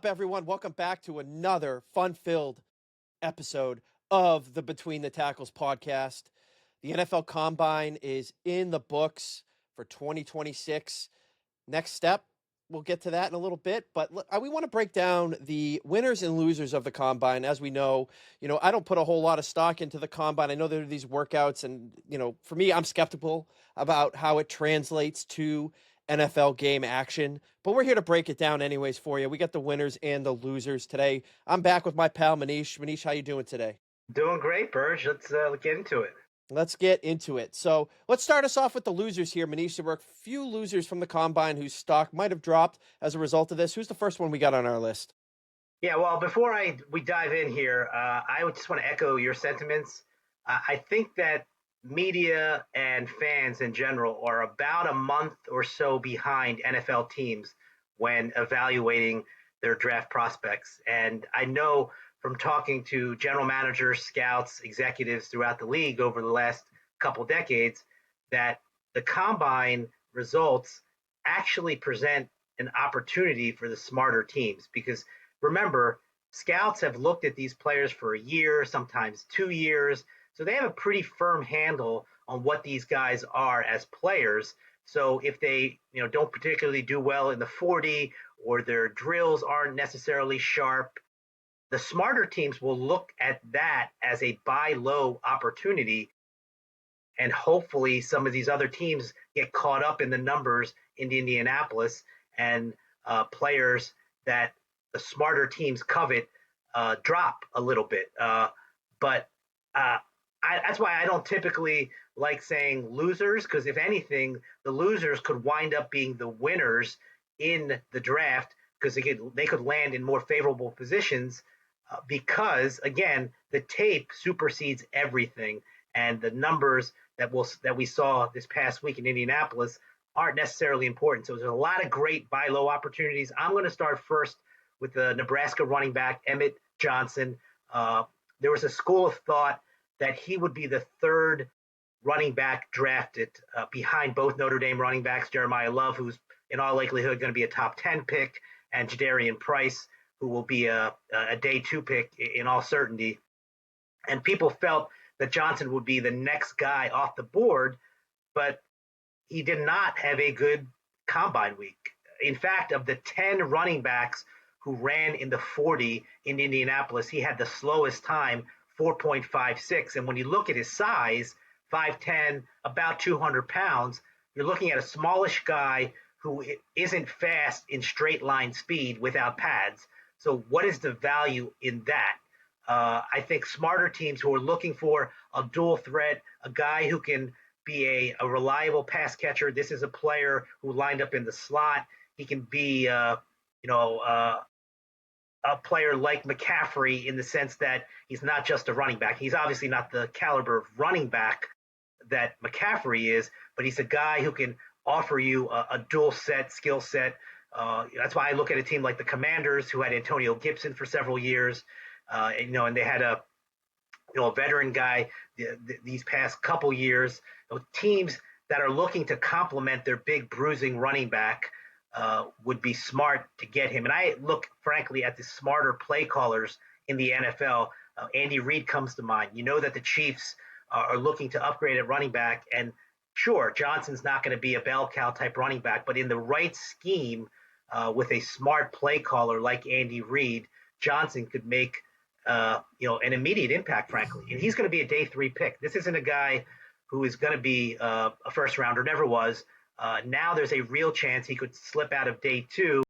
up, everyone? Welcome back to another fun-filled episode of the Between the Tackles podcast. The NFL Combine is in the books for 2026. Next step, we'll get to that in a little bit, but we want to break down the winners and losers of the Combine. As we know, I don't put a whole lot of stock into the Combine. I know there are these workouts, and, for me, I'm skeptical about how it translates to NFL game action, but we're here to break it down anyways for you. We got the winners and the losers today. I'm back with my pal Manish. Manish, how you doing today? Doing great, Burge. Let's get into it. Let's get into it. So let's start us off with the losers here, Manish. There were a few losers from the Combine whose stock might have dropped as a result of this. Who's the first one we got on our list? Yeah, well, before we dive in here, I would just want to echo your sentiments. I think that media and fans in general are about a month or so behind NFL teams when evaluating their draft prospects. And I know from talking to general managers, scouts, executives throughout the league over the last couple decades, that the Combine results actually present an opportunity for the smarter teams. Because remember, scouts have looked at these players for a year, sometimes 2 years. So they have a pretty firm handle on what these guys are as players. So if they, don't particularly do well in the 40 or their drills aren't necessarily sharp, the smarter teams will look at that as a buy low opportunity. And hopefully some of these other teams get caught up in the numbers in Indianapolis, and players that the smarter teams covet drop a little bit. But that's why I don't typically like saying losers, because if anything, the losers could wind up being the winners in the draft, because they could land in more favorable positions because, again, the tape supersedes everything, and the numbers that we saw this past week in Indianapolis aren't necessarily important. So there's a lot of great buy low opportunities. I'm going to start first with the Nebraska running back, Emmett Johnson. There was a school of thought that he would be the third running back drafted behind both Notre Dame running backs, Jeremiyah Love, who's in all likelihood going to be a top 10 pick, and Jadarian Price, who will be a day 2 pick in all certainty. And people felt that Johnson would be the next guy off the board, but he did not have a good combine week. In fact, of the 10 running backs who ran in the 40 in Indianapolis, he had the slowest time, 4.56. And when you look at his size, 5'10", about 200 pounds, you're looking at a smallish guy who isn't fast in straight line speed without pads. So what is the value in that? I think smarter teams who are looking for a dual threat, a guy who can be a reliable pass catcher. This is a player who lined up in the slot. He can be, a player like McCaffrey in the sense that he's not just a running back. He's obviously not the caliber of running back that McCaffrey is, but he's a guy who can offer you a dual set skill set. That's why I look at a team like the Commanders, who had Antonio Gibson for several years, and they had a veteran guy these past couple years. Teams that are looking to complement their big bruising running back would be smart to get him. And I look, frankly, at the smarter play callers in the NFL. Andy Reid comes to mind. You know that the Chiefs are looking to upgrade at running back. And sure, Johnson's not going to be a bell cow type running back, but in the right scheme with a smart play caller like Andy Reid, Johnson could make an immediate impact, frankly. And he's going to be a day 3 pick. This isn't a guy who is going to be a first rounder, never was. Now there's a real chance he could slip out of day 2.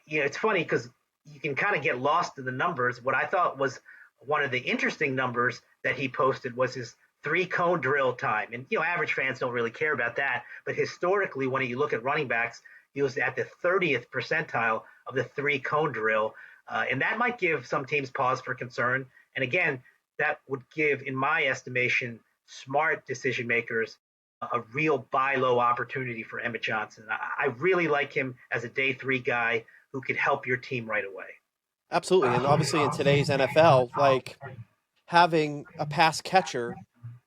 It's funny because you can kind of get lost in the numbers. What I thought was one of the interesting numbers that he posted was his 3-cone drill time. And, average fans don't really care about that. But historically, when you look at running backs, he was at the 30th percentile of the 3-cone drill. And that might give some teams pause for concern. And again, that would give, in my estimation, smart decision makers a real buy low opportunity for Emmett Johnson. I really like him as a day 3 guy who could help your team right away. Absolutely. And obviously in today's NFL, like having a pass catcher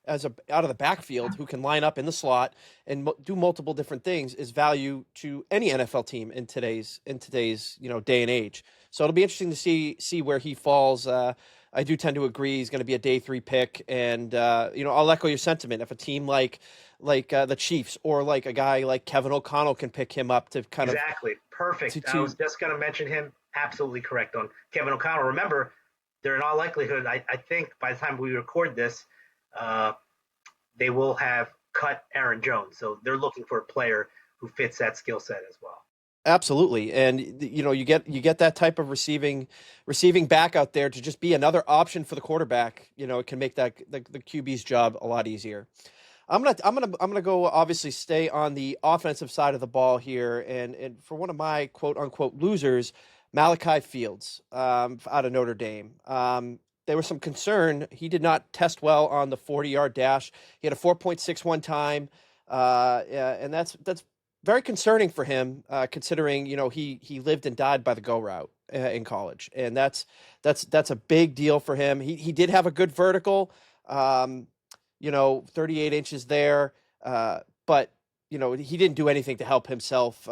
out of the backfield who can line up in the slot and do multiple different things is value to any NFL team in today's day and age. So it'll be interesting to see where he falls. I do tend to agree he's going to be a day 3 pick, and I'll echo your sentiment. If a team like the Chiefs or like a guy like Kevin O'Connell can pick him up to kind Exactly. Perfect. of I was just going to mention him. Absolutely correct on Kevin O'Connell. Remember, they're in all likelihood, I think by the time we record this, they will have cut Aaron Jones. So they're looking for a player who fits that skill set as well. Absolutely, and you get that type of receiving back out there to just be another option for the quarterback. It can make that the QB's job a lot easier. I'm gonna go obviously stay on the offensive side of the ball here, and for one of my quote unquote losers, Malachi Fields, out of Notre Dame. There was some concern he did not test well on the 40-yard dash. He had a 4.61 time, and that's very concerning for him, considering he lived and died by the go route in college, and that's a big deal for him. He did have a good vertical, 38 inches there, but he didn't do anything to help himself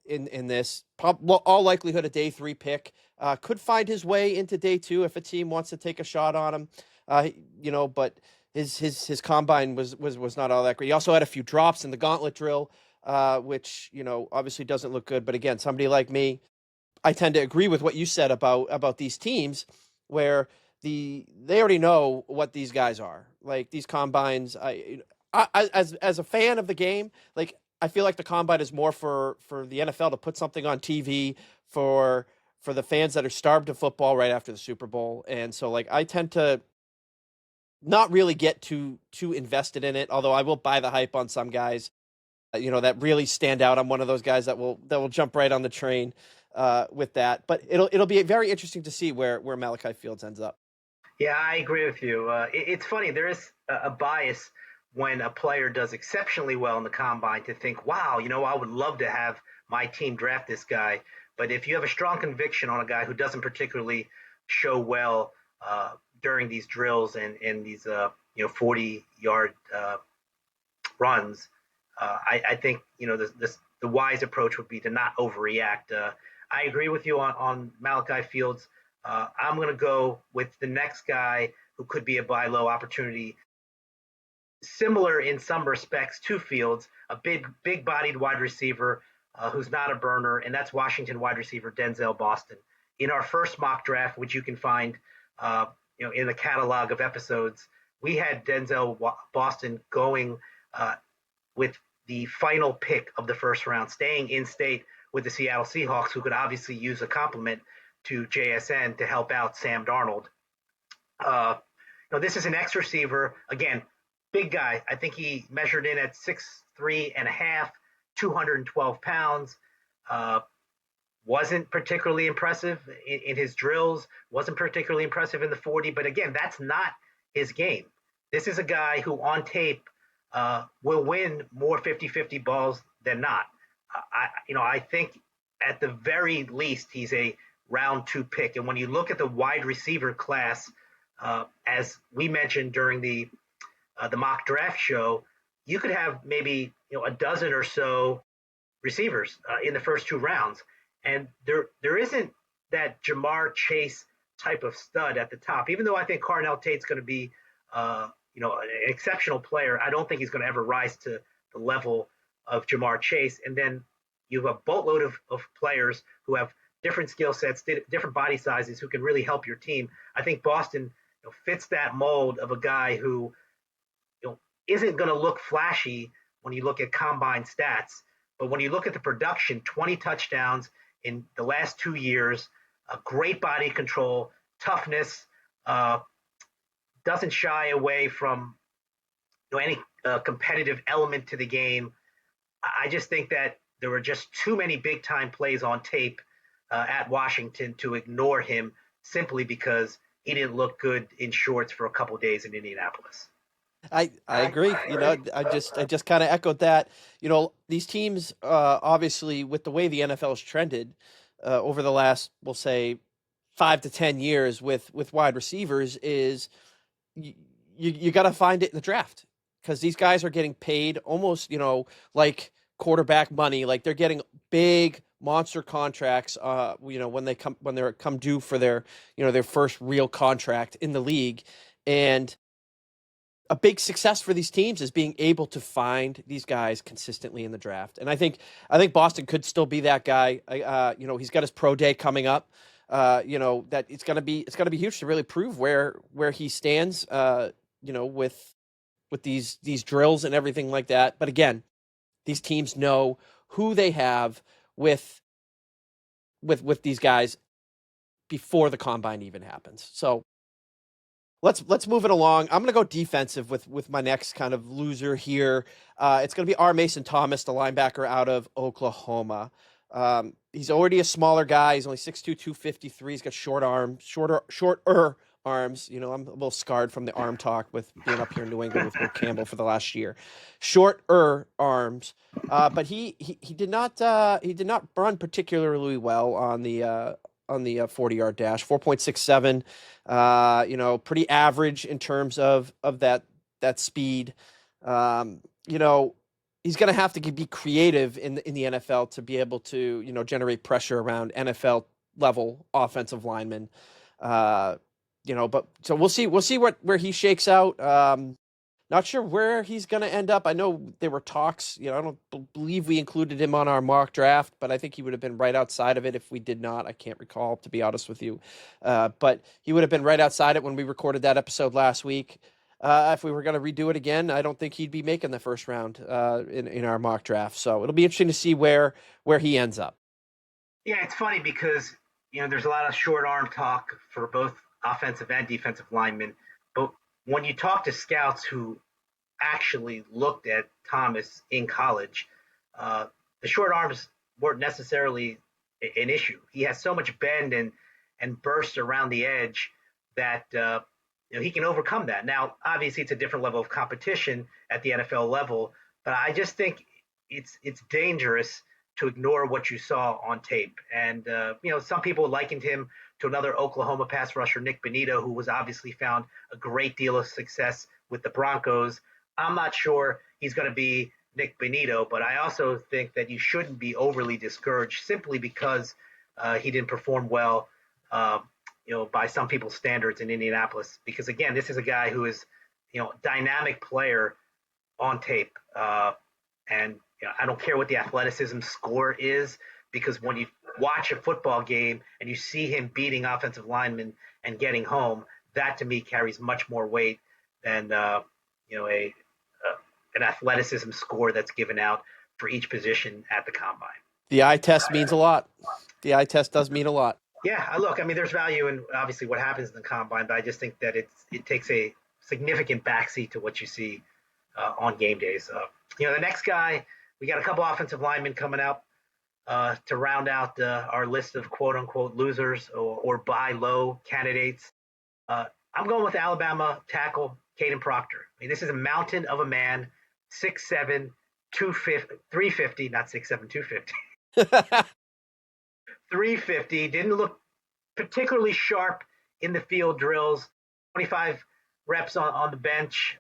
in this. All likelihood a day 3 pick, could find his way into day 2 if a team wants to take a shot on him, but his combine was not all that great. He also had a few drops in the gauntlet drill, which obviously doesn't look good. But again, somebody like me, I tend to agree with what you said about these teams, where they already know what these guys are. Like these combines, I as a fan of the game, like I feel like the combine is more for the NFL to put something on TV for the fans that are starved of football right after the Super Bowl. And so like I tend to not really get too invested in it, although I will buy the hype on some guys that really stand out. I'm one of those guys that will jump right on the train with that. But it'll be very interesting to see where Malachi Fields ends up. Yeah, I agree with you. It's funny. There is a bias when a player does exceptionally well in the combine to think, wow, I would love to have my team draft this guy. But if you have a strong conviction on a guy who doesn't particularly show well during these drills and these 40-yard runs, I think the wise approach would be to not overreact. I agree with you on Malachi Fields. I'm going to go with the next guy who could be a buy low opportunity, similar in some respects to Fields, a big bodied wide receiver who's not a burner, and that's Washington wide receiver Denzel Boston. In our first mock draft, which you can find in the catalog of episodes, we had Denzel Boston going with the final pick of the first round, staying in state with the Seattle Seahawks, who could obviously use a compliment to JSN to help out Sam Darnold. This is an X receiver, again, big guy. I think he measured in at 6'3 and a half, 212 pounds. Wasn't particularly impressive in his drills, wasn't particularly impressive in the 40, but again, that's not his game. This is a guy who on tape will win more 50-50 balls than not. I think at the very least he's a round 2 pick. And when you look at the wide receiver class, as we mentioned during the mock draft show, you could have maybe a dozen or so receivers in the first 2 rounds, and there isn't that Jamar Chase type of stud at the top. Even though I think Carnell Tate's going to be an exceptional player, I don't think he's going to ever rise to the level of Jamar Chase. And then you have a boatload of players who have different skill sets, different body sizes, who can really help your team. I think Boston fits that mold of a guy who isn't going to look flashy when you look at combine stats, but when you look at the production, 20 touchdowns in the last 2 years, a great body control, toughness, doesn't shy away from any competitive element to the game. I just think that there were just too many big time plays on tape at Washington to ignore him simply because he didn't look good in shorts for a couple of days in Indianapolis. I agree. I just kind of echoed that. These teams, obviously, with the way the NFL has trended over the last, we'll say, 5 to 10 years with wide receivers, is you got to find it in the draft, because these guys are getting paid almost, like quarterback money. Like they're getting big monster contracts, when they come due for their first real contract in the league. And a big success for these teams is being able to find these guys consistently in the draft. And I think Boston could still be that guy. He's got his pro day coming up. That it's gonna be huge to really prove where he stands. With these drills and everything like that. But again, these teams know who they have with these guys before the combine even happens. So let's move it along. I'm going to go defensive with my next kind of loser here. It's going to be R. Mason Thomas, the linebacker out of Oklahoma. He's already a smaller guy. He's only 6'2", 253. He's got shorter arms. I'm a little scarred from the arm talk with being up here in New England with Will Campbell for the last year. Shorter arms, but he did not run particularly well on the 40-yard dash. 4.67. Pretty average in terms of that speed. He's going to have to be creative in the NFL to be able to generate pressure around NFL level offensive linemen. But so we'll see where he shakes out. Not sure where he's going to end up. I know there were talks. I don't believe we included him on our mock draft, but I think he would have been right outside of it if we did not. I can't recall, to be honest with you. But he would have been right outside it when we recorded that episode last week. If we were going to redo it again, I don't think he'd be making the first round in our mock draft. So it'll be interesting to see where he ends up. Yeah, it's funny because there's a lot of short arm talk for both offensive and defensive linemen, but when you talk to scouts who actually looked at Thomas in college, the short arms weren't necessarily an issue. He has so much bend and burst around the edge that he can overcome that. Now, obviously, it's a different level of competition at the NFL level, but I just think it's dangerous to ignore what you saw on tape. And some people likened him to another Oklahoma pass rusher, Nik Bonitto, who was obviously found a great deal of success with the Broncos. I'm not sure he's going to be Nik Bonitto, but I also think that you shouldn't be overly discouraged simply because he didn't perform well, by some people's standards in Indianapolis. Because again, this is a guy who is, dynamic player on tape, and I don't care what the athleticism score is, because when you watch a football game and you see him beating offensive linemen and getting home, that to me carries much more weight than an athleticism score that's given out for each position at the combine. The eye test means a lot. The eye test does mean a lot. Yeah, look, there's value in obviously what happens in the combine, but I just think that it takes a significant backseat to what you see on game days. The next guy, we got a couple offensive linemen coming up to round out our list of quote-unquote losers or buy low candidates. I'm going with Alabama tackle Kayden Proctor. This is a mountain of a man, 6'7", 350, not 6'7", 250. 350, didn't look particularly sharp in the field drills, 25 reps on the bench.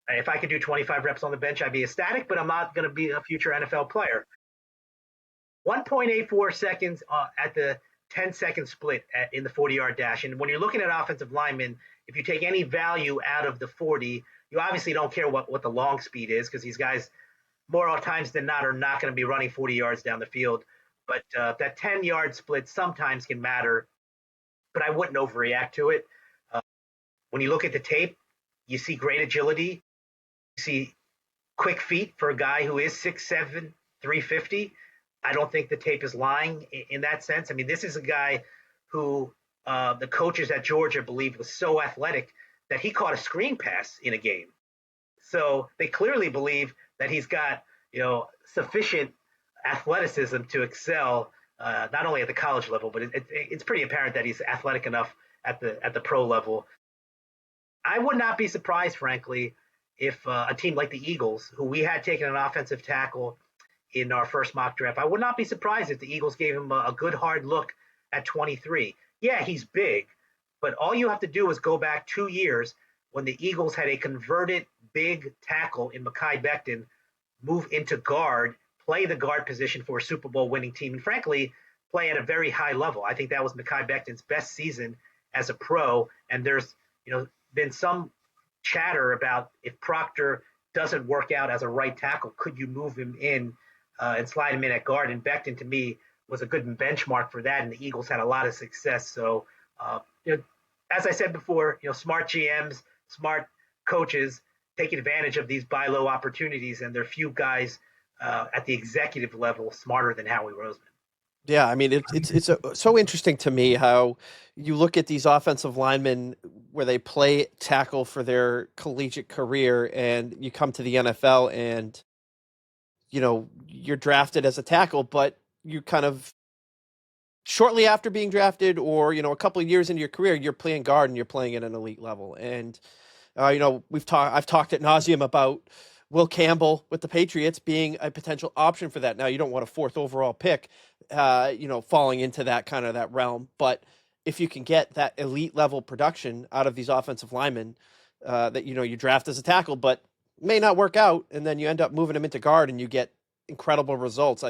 If I could do 25 reps on the bench, I'd be ecstatic, but I'm not going to be a future NFL player. 1.84 seconds at the 10-second split in the 40-yard dash. And when you're looking at offensive linemen, if you take any value out of the 40, you obviously don't care what the long speed is, because these guys, more times than not, are not going to be running 40 yards down the field. But that 10-yard split sometimes can matter, but I wouldn't overreact to it. When you look at the tape, you see great agility. You see quick feet for a guy who is 6'7", 350. I don't think the tape is lying in that sense. This is a guy who the coaches at Georgia believed was so athletic that he caught a screen pass in a game. So they clearly believe that he's got, sufficient athleticism to excel, not only at the college level, but it's pretty apparent that he's athletic enough at the pro level. I would not be surprised, frankly, if a team like the Eagles, who we had taken an offensive tackle in our first mock draft, I would not be surprised if the Eagles gave him a good hard look at 23. Yeah, he's big, but all you have to do is go back 2 years when the Eagles had a converted big tackle in Mekhi Becton move into guard, play the guard position for a Super Bowl winning team, and frankly, play at a very high level. I think that was Mekhi Becton's best season as a pro. And there's, been some chatter about if Proctor doesn't work out as a right tackle, could you move him in and slide him in at guard? And Becton, to me, was a good benchmark for that, and the Eagles had a lot of success. So, as I said before, smart GMs, smart coaches taking advantage of these buy low opportunities, and there are few guys at the executive level smarter than Howie Roseman. Yeah, I mean, it's so interesting to me how you look at these offensive linemen where they play tackle for their collegiate career, and you come to the NFL and, you're drafted as a tackle, but you kind of shortly after being drafted or, a couple of years into your career, you're playing guard and you're playing at an elite level. And, I've talked ad nauseum about Will Campbell with the Patriots being a potential option for that. Now, you don't want a fourth overall pick, falling into that kind of that realm. But if you can get that elite level production out of these offensive linemen that, you draft as a tackle, but may not work out, and then you end up moving them into guard and you get incredible results.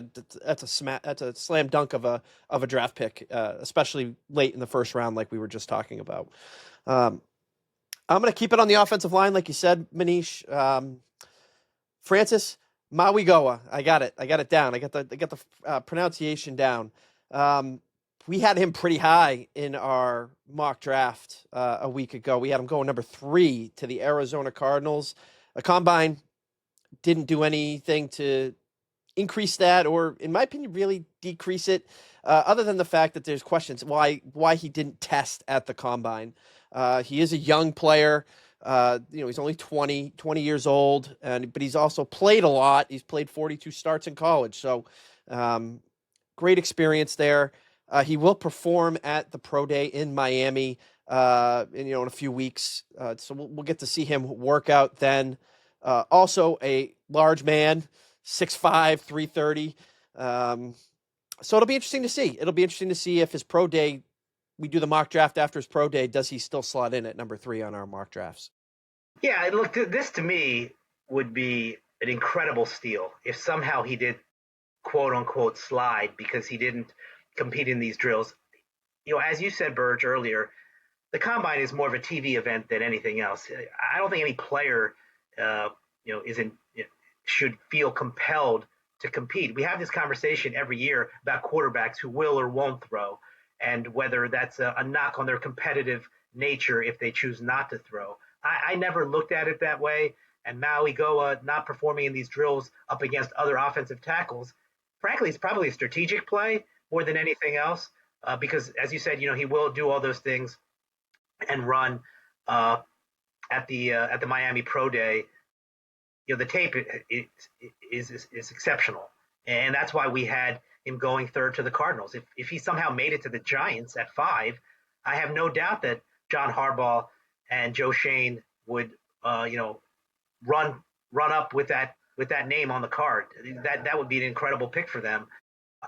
That's a slam dunk of a draft pick, especially late in the first round, like we were just talking about. I'm going to keep it on the offensive line, like you said, Manish. Francis Mauigoa, I got it down. I got the pronunciation down. We had him pretty high in our mock draft a week ago. We had him going number 3 to the Arizona Cardinals. A combine didn't do anything to increase that, or in my opinion, really decrease it, other than the fact that there's questions why he didn't test at the combine. He is a young player. He's only 20 years old, but he's also played a lot. He's played 42 starts in college. So great experience there. He will perform at the Pro Day in Miami in a few weeks. So we'll get to see him work out then. Also a large man, 6'5", 330. So it'll be interesting to see. It'll be interesting to see if his Pro Day, we do the mock draft after his Pro Day, does he still slot in at number 3 on our mock drafts? Yeah, look, this to me would be an incredible steal if somehow he did quote unquote slide because he didn't compete in these drills. As you said, Burge, earlier, the combine is more of a TV event than anything else. I don't think any player, should feel compelled to compete. We have this conversation every year about quarterbacks who will or won't throw, and whether that's a knock on their competitive nature if they choose not to throw. I never looked at it that way, and Mauigoa not performing in these drills up against other offensive tackles, frankly, it's probably a strategic play more than anything else, because as you said, he will do all those things and run at the Miami Pro Day. The tape is exceptional, and that's why we had him going 3rd to the Cardinals. If he somehow made it to the Giants at 5, I have no doubt that John Harbaugh and Joe Schoen would run up with that name on the card. That would be an incredible pick for them.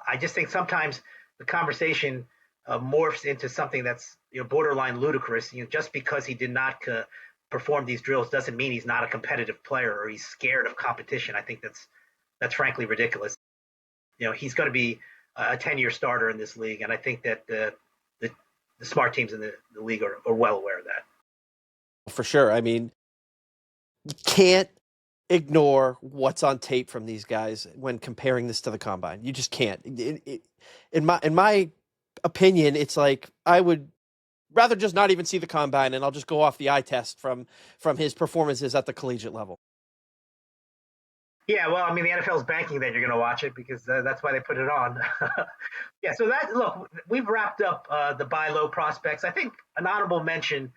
I just think sometimes the conversation morphs into something that's borderline ludicrous. Just because he did not perform these drills doesn't mean he's not a competitive player or he's scared of competition. I think that's frankly ridiculous. He's going to be a 10-year starter in this league, and I think that the smart teams in the league are well aware of that. For sure. I mean, you can't ignore what's on tape from these guys when comparing this to the combine. You just can't. In my opinion, it's like I would rather just not even see the combine, and I'll just go off the eye test from his performances at the collegiate level. Yeah, well, I mean, the NFL is banking that you're going to watch it because that's why they put it on. Yeah, so look, we've wrapped up the buy low prospects. I think an honorable mention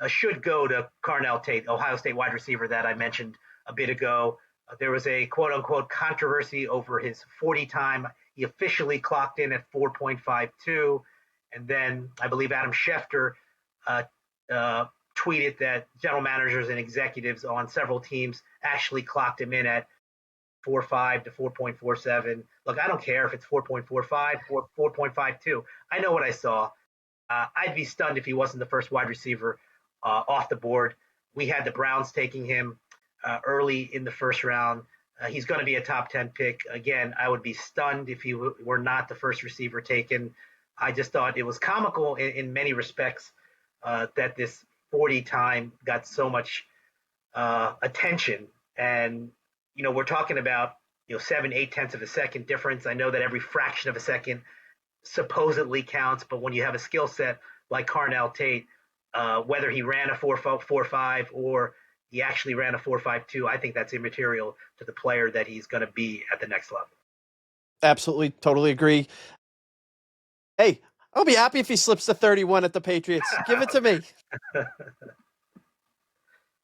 should go to Carnell Tate, Ohio State wide receiver that I mentioned a bit ago. There was a quote unquote controversy over his 40 time. He officially clocked in at 4.52. And then I believe Adam Schefter tweeted that general managers and executives on several teams actually clocked him in at 4.5 to 4.47. Look, I don't care if it's 4.45 or 4.52. I know what I saw. I'd be stunned if he wasn't the first wide receiver off the board. We had the Browns taking him early in the first round. He's going to be a top 10 pick. Again, I would be stunned if he were not the first receiver taken. I just thought it was comical in many respects that this 40 time got so much attention. And, we're talking about, 7, 8 tenths of a second difference. I know that every fraction of a second supposedly counts, but when you have a skill set like Carnell Tate, whether he ran a 4.45 or he actually ran a 4.52, I think that's immaterial to the player that he's going to be at the next level. Absolutely, totally agree. Hey, I'll be happy if he slips to 31 at the Patriots. Give it to me.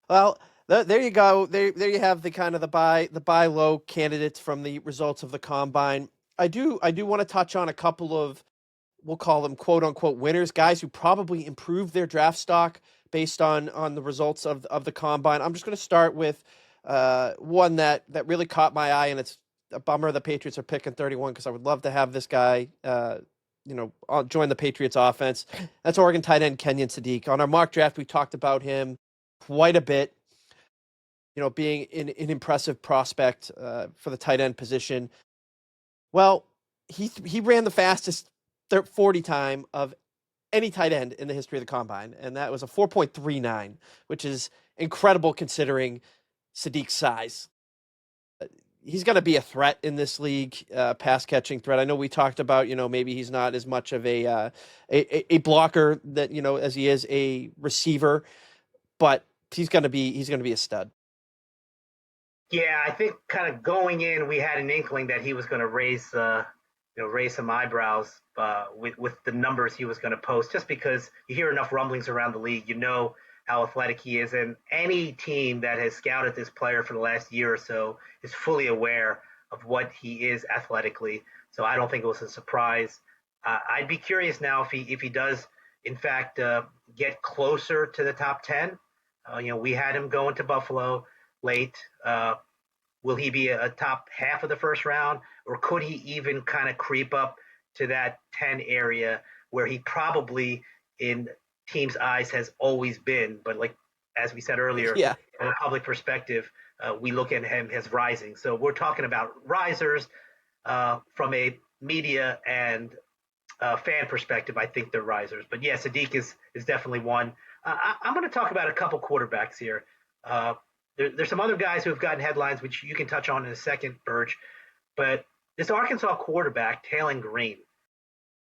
Well, there you go. There you have the kind of the buy low candidates from the results of the combine. I do want to touch on a couple of, we'll call them quote unquote winners, guys who probably improved their draft stock based on the results of the combine. I'm just going to start with one that really caught my eye, and it's a bummer the Patriots are picking 31 because I would love to have this guy join the Patriots offense. That's Oregon tight end Kenyon Sadiq. On our mock draft, we talked about him quite a bit, being an impressive prospect for the tight end position. Well, he ran the fastest 40 time of any tight end in the history of the combine, and that was a 4.39, which is incredible considering Sadiq's size. He's going to be a threat in this league, pass catching threat. I know we talked about, maybe he's not as much of a blocker that, as he is a receiver, but he's going to be a stud. Yeah, I think kind of going in, we had an inkling that he was going to raise some eyebrows with the numbers he was going to post, just because you hear enough rumblings around the league, how athletic he is, and any team that has scouted this player for the last year or so is fully aware of what he is athletically. So I don't think it was a surprise. I'd be curious now if he does in fact get closer to the top 10. We had him going to Buffalo late. Will he be a top half of the first round, or could he even kind of creep up to that 10 area where he probably in teams' eyes has always been? But like, as we said earlier, Yeah. From a public perspective, we look at him as rising. So we're talking about risers from a media and fan perspective. I think they're risers. But yeah, Sadiq is definitely one. I'm going to talk about a couple quarterbacks here. There's some other guys who have gotten headlines, which you can touch on in a second, Burge. But this Arkansas quarterback, Taylen Green,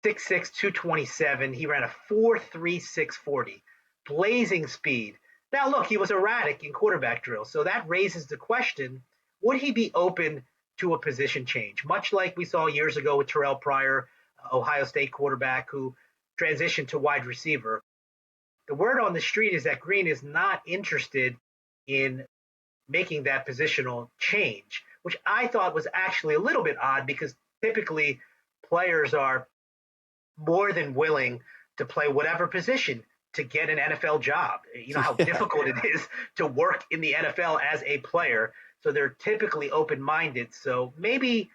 6'6", 227. He ran a 4.36 40, blazing speed. Now, look, he was erratic in quarterback drills, so that raises the question, would he be open to a position change? Much like we saw years ago with Terrell Pryor, Ohio State quarterback, who transitioned to wide receiver. The word on the street is that Green is not interested in making that positional change, which I thought was actually a little bit odd, because typically players are more than willing to play whatever position to get an NFL job. You know how difficult it is to work in the NFL as a player. So they're typically open-minded. So maybe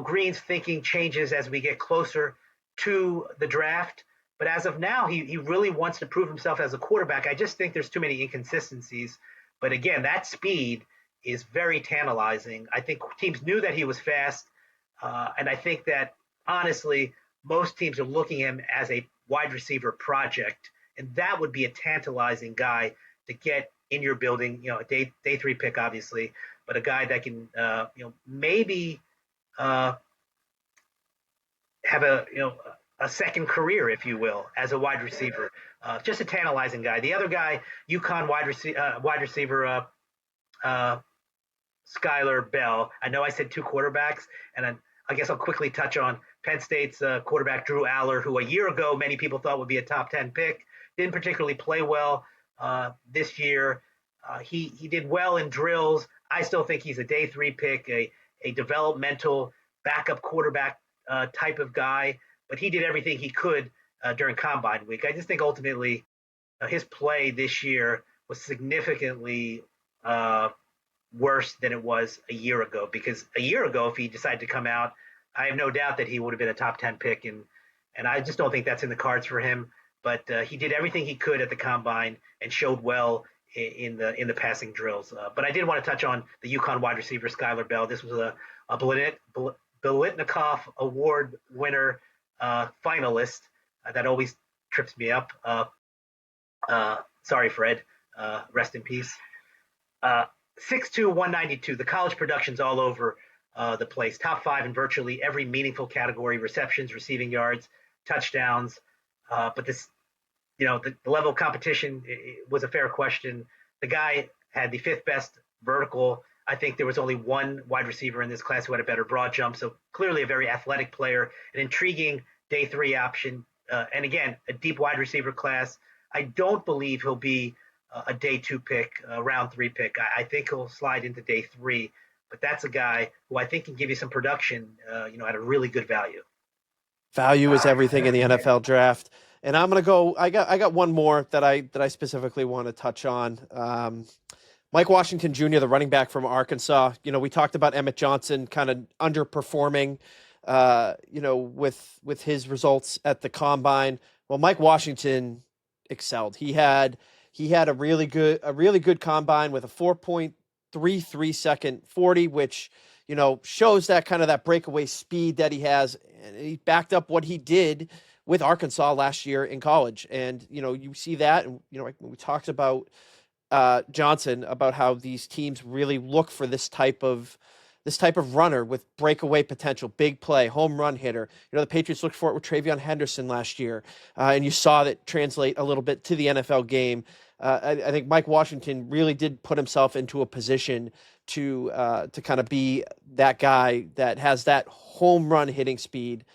Green's thinking changes as we get closer to the draft. But as of now, he really wants to prove himself as a quarterback. I just think there's too many inconsistencies. But again, that speed is very tantalizing. I think teams knew that he was fast. And I think that, honestly, most teams are looking at him as a wide receiver project. And that would be a tantalizing guy to get in your building, a day 3 pick, obviously, but a guy that can, maybe have a second career, if you will, as a wide receiver. Just a tantalizing guy. The other guy, UConn wide receiver, Skyler Bell. I know I said 2 quarterbacks, and I guess I'll quickly touch on Penn State's quarterback, Drew Allar, who a year ago many people thought would be a top 10 pick. Didn't particularly play well this year. He did well in drills. I still think he's a day 3 pick, a developmental backup quarterback type of guy, but he did everything he could during Combine Week. I just think ultimately his play this year was significantly worse than it was a year ago, because a year ago, if he decided to come out, I have no doubt that he would have been a top 10 pick, and I just don't think that's in the cards for him. But he did everything he could at the Combine and showed well in the passing drills. But I did want to touch on the UConn wide receiver Skyler Bell. This was a Biletnikoff Award winner finalist. That always trips me up. Sorry, Fred. Rest in peace. 6'2", 192. The college production's all over the place. Top 5 in virtually every meaningful category: receptions, receiving yards, touchdowns. But this, the level of competition was a fair question. The guy had the 5th best vertical. I think there was only one wide receiver in this class who had a better broad jump. So clearly a very athletic player, an intriguing day 3 option. And again, a deep wide receiver class. I don't believe he'll be a day 2 pick, a round 3 pick. I think he'll slide into day 3. But that's a guy who I think can give you some production, at a really good value. Value is everything in the NFL draft. And I'm going to go, I got one more that I specifically want to touch on. Mike Washington Jr., the running back from Arkansas. We talked about Emmett Johnson kind of underperforming, with his results at the combine. Well, Mike Washington excelled. He had a really good combine with a 4.33 second 40, which, shows that kind of that breakaway speed that he has. And he backed up what he did with Arkansas last year in college. And, you see that, and, we talked about Johnson, about how these teams really look for this type of runner with breakaway potential, big play, home run hitter. The Patriots looked for it with Travion Henderson last year, and you saw that translate a little bit to the NFL game. I think Mike Washington really did put himself into a position to kind of be that guy that has that home run hitting speed.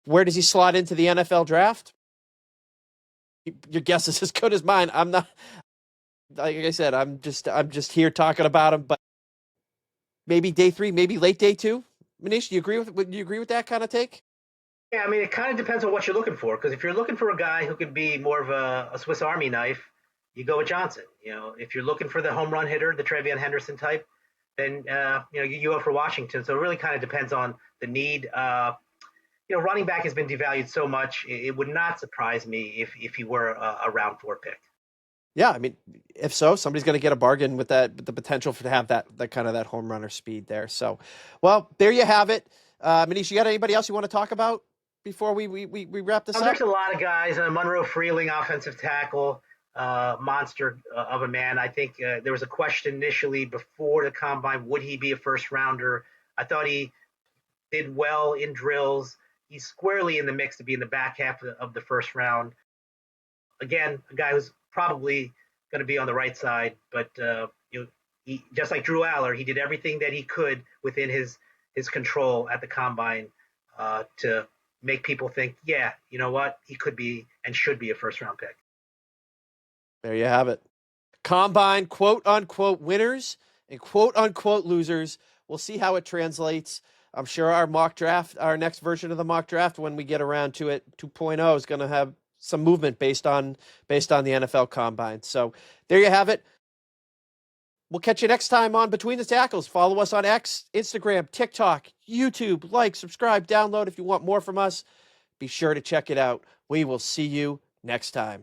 Where does he slot into the NFL draft? Your guess is as good as mine. I'm not, like I said, I'm just here talking about him, but maybe day 3, maybe late day 2. Manish, do you agree with that kind of take? Yeah, I mean, it kind of depends on what you're looking for. Because if you're looking for a guy who can be more of a Swiss Army knife, you go with Johnson. If you're looking for the home run hitter, the Travion Henderson type, then you go for Washington. So it really kind of depends on the need. Running back has been devalued so much. It would not surprise me if he were a round 4 pick. Yeah, I mean, if so, somebody's going to get a bargain with that, with the potential to have that kind of that home runner speed there. So, well, there you have it. Manish, you got anybody else you want to talk about before we wrap this up? There's a lot of guys. Monroe Freeling, offensive tackle, monster of a man. I think there was a question initially before the combine: would he be a first rounder? I thought he did well in drills. He's squarely in the mix to be in the back half of the first round. Again, a guy who's probably going to be on the right side, but he, just like Drew Allar, he did everything that he could within his control at the combine to make people think, yeah, you know what, he could be and should be a first round pick. There you have it. Combine quote unquote winners and quote unquote losers. We'll see how it translates. I'm sure our mock draft, our next version of the mock draft, when we get around to it, 2.0, is going to have some movement based on the NFL Combine. So there you have it. We'll catch you next time on Between the Tackles. Follow us on X, Instagram, TikTok, YouTube. Like, subscribe, download if you want more from us. Be sure to check it out. We will see you next time.